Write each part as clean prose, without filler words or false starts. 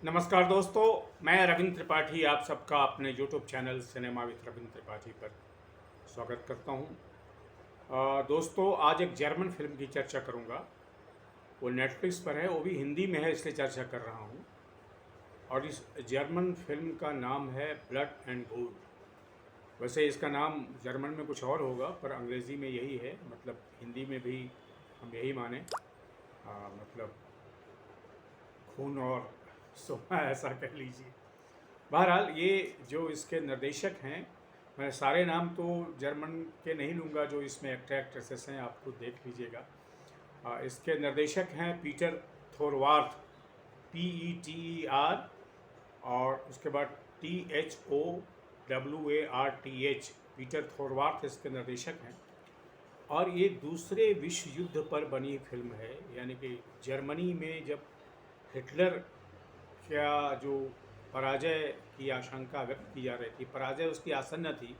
नमस्कार दोस्तों, मैं रविंद्र त्रिपाठी आप सबका अपने YouTube channel cinema with Ravindra Tripathi पर स्वागत करता हूं। दोस्तों, आज एक जर्मन फिल्म की चर्चा करूंगा। वो नेटफ्लिक्स पर है, वो भी हिंदी में है, इसलिए चर्चा कर रहा हूं। और इस जर्मन फिल्म का नाम है ब्लड एंड गोल्ड। वैसे इसका नाम जर्मन में कुछ और होगा, पर अंग्रेज़ी में यही है, मतलब हिंदी में भी हम यही माने, मतलब खून और सोना ऐसा कह लीजिए। बहरहाल ये जो इसके निर्देशक हैं, मैं सारे नाम तो जर्मन के नहीं लूँगा, जो इसमें एक्टर एक्ट्रेसेस हैं आप खुद देख लीजिएगा। इसके निर्देशक हैं पीटर थोरवार्थ, PETER, और उसके बाद THOWARTH, पीटर थोरवार्थ इसके निर्देशक हैं। और ये दूसरे विश्व युद्ध पर बनी फिल्म है, यानी कि जर्मनी में जब हिटलर क्या जो पराजय की आशंका व्यक्त की जा रही थी, पराजय उसकी आसन्न थी।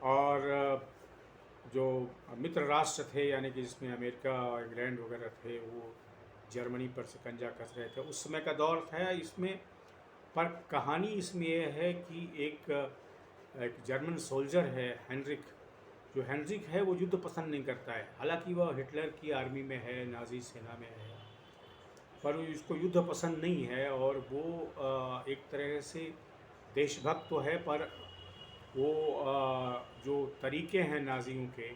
और जो मित्र राष्ट्र थे, यानी कि जिसमें अमेरिका, इंग्लैंड वगैरह थे, वो जर्मनी पर शिकंजा कस रहे थे, उस समय का दौर था इसमें। पर कहानी इसमें यह है कि एक जर्मन सोल्जर है हेनरिक। जो हेनरिक है वो युद्ध पसंद नहीं करता है, हालांकि वह हिटलर की आर्मी में है, नाजी सेना में है, पर उसको युद्ध पसंद नहीं है। और वो एक तरह से देशभक्त तो है, पर वो जो तरीके हैं नाजियों के,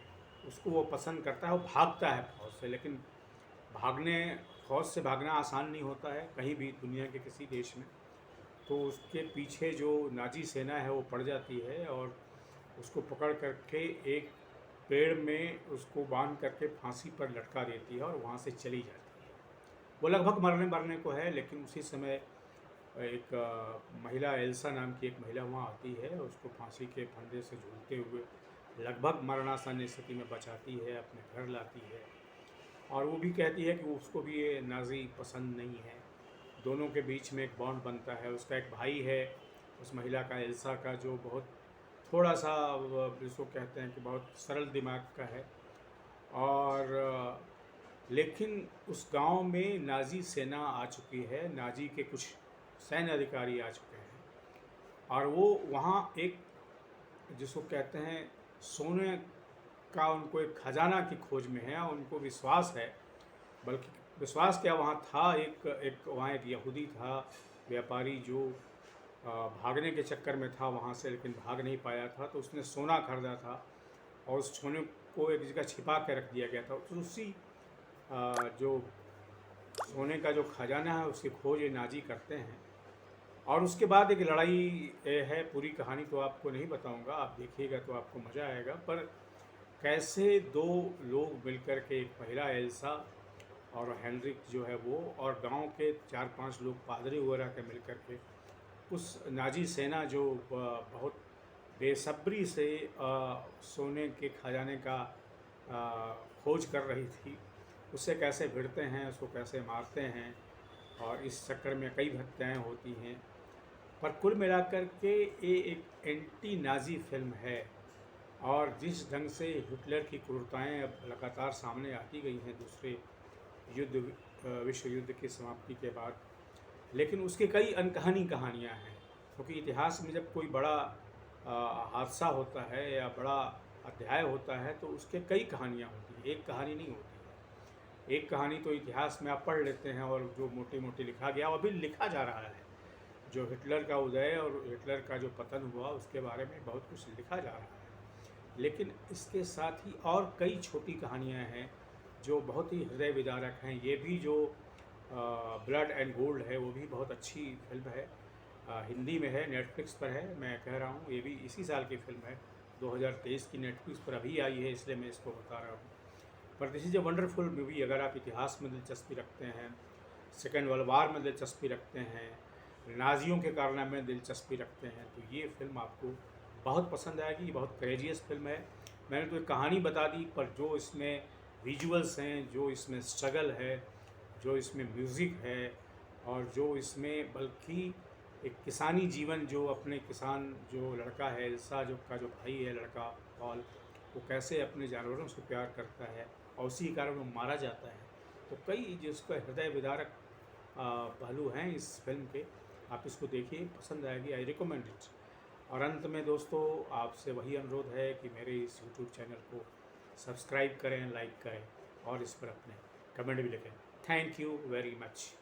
उसको वो पसंद करता है। वो भागता है फौज से, लेकिन भागने फौज से भागना आसान नहीं होता है कहीं भी दुनिया के किसी देश में। तो उसके पीछे जो नाजी सेना है वो पड़ जाती है और उसको पकड़ करके एक पेड़ में उसको बांध करके फांसी पर लटका देती है और वहाँ से चली जाती है। वो लगभग मरने मरने को है, लेकिन उसी समय एक महिला, एल्सा नाम की एक महिला वहाँ आती है, उसको फांसी के फंदे से झूलते हुए लगभग मरणासन स्थिति में बचाती है, अपने घर लाती है। और वो भी कहती है कि उसको भी ये नाजी पसंद नहीं है। दोनों के बीच में एक बॉन्ड बनता है। उसका एक भाई है उस महिला का, एल्सा का, जो बहुत थोड़ा सा जिसको कहते हैं कि बहुत सरल दिमाग का है। और लेकिन उस गांव में नाजी सेना आ चुकी है, नाजी के कुछ सैन्य अधिकारी आ चुके हैं, और वो वहाँ एक जिसको कहते हैं सोने का, उनको एक खजाना की खोज में है। उनको विश्वास है, बल्कि विश्वास क्या, वहाँ था एक वहाँ एक यहूदी था, व्यापारी, जो भागने के चक्कर में था वहाँ से, लेकिन भाग नहीं पाया था। तो उसने सोना खरीदा था और उस सोने को एक जगह छिपा के रख दिया गया था। तो उसी जो सोने का जो खजाना है उसकी खोज ये नाजी करते हैं। और उसके बाद एक लड़ाई है। पूरी कहानी तो आपको नहीं बताऊंगा, आप देखिएगा तो आपको मज़ा आएगा। पर कैसे दो लोग मिलकर के, एक महिला एल्सा और हेनरिक जो है वो, और गांव के 4-5 लोग पादरी वगैरह के मिलकर के उस नाजी सेना जो बहुत बेसब्री से सोने के खजाने का खोज कर रही थी, उससे कैसे भिड़ते हैं, उसको कैसे मारते हैं, और इस चक्कर में कई हत्याएँ होती हैं। पर कुल मिलाकर के ये एक एंटी नाजी फिल्म है। और जिस ढंग से हिटलर की क्रूरताएँ अब लगातार सामने आती गई हैं दूसरे विश्व युद्ध की समाप्ति के बाद, लेकिन उसके कई अनकहानी कहानियाँ हैं। क्योंकि इतिहास में जब कोई बड़ा हादसा होता है या बड़ा अध्याय होता है, तो उसके कई कहानियाँ होती हैं, एक कहानी नहीं होती है। एक कहानी तो इतिहास में आप पढ़ लेते हैं, और जो मोटी मोटी लिखा गया, अभी लिखा जा रहा है। जो हिटलर का उदय और हिटलर का जो पतन हुआ, उसके बारे में बहुत कुछ लिखा जा रहा है। लेकिन इसके साथ ही और कई छोटी कहानियाँ हैं जो बहुत ही हृदय विदारक हैं। ये भी जो ब्लड एंड गोल्ड है, वो भी बहुत अच्छी फिल्म है। हिंदी में है, नेटफ्लिक्स पर है। मैं कह रहा हूँ ये भी इसी साल की फिल्म है, 2023 की, नेटफ्लिक्स पर अभी आई है, इसलिए मैं इसको बता रहा हूँ। पर this is a wonderful movie. अगर आप इतिहास में दिलचस्पी रखते हैं, सेकेंड वर्ल्ड वार में दिलचस्पी रखते हैं, नाजियों के कारनामे में दिलचस्पी रखते हैं, तो ये फिल्म आपको बहुत पसंद आएगी। बहुत करेजियस फिल्म है। मैंने तो एक कहानी बता दी, पर जो इसमें विजुअल्स हैं, जो इसमें स्ट्रगल है, जो इसमें म्यूज़िक है, और जो इसमें बल्कि एक किसानी जीवन, जो अपने किसान जो लड़का है एल्सा, जो का जो भाई है लड़का पॉल, वो कैसे अपने जानवरों से प्यार करता है और उसी कारण वो मारा जाता है। तो कई जिसका हृदय विदारक पहलू हैं इस फिल्म के। आप इसको देखिए, पसंद आएगी, आई रिकमेंड इट। और अंत में दोस्तों आपसे वही अनुरोध है कि मेरे इस यूट्यूब चैनल को सब्सक्राइब करें, लाइक करें और इस पर अपने कमेंट भी लिखें। Thank you very much.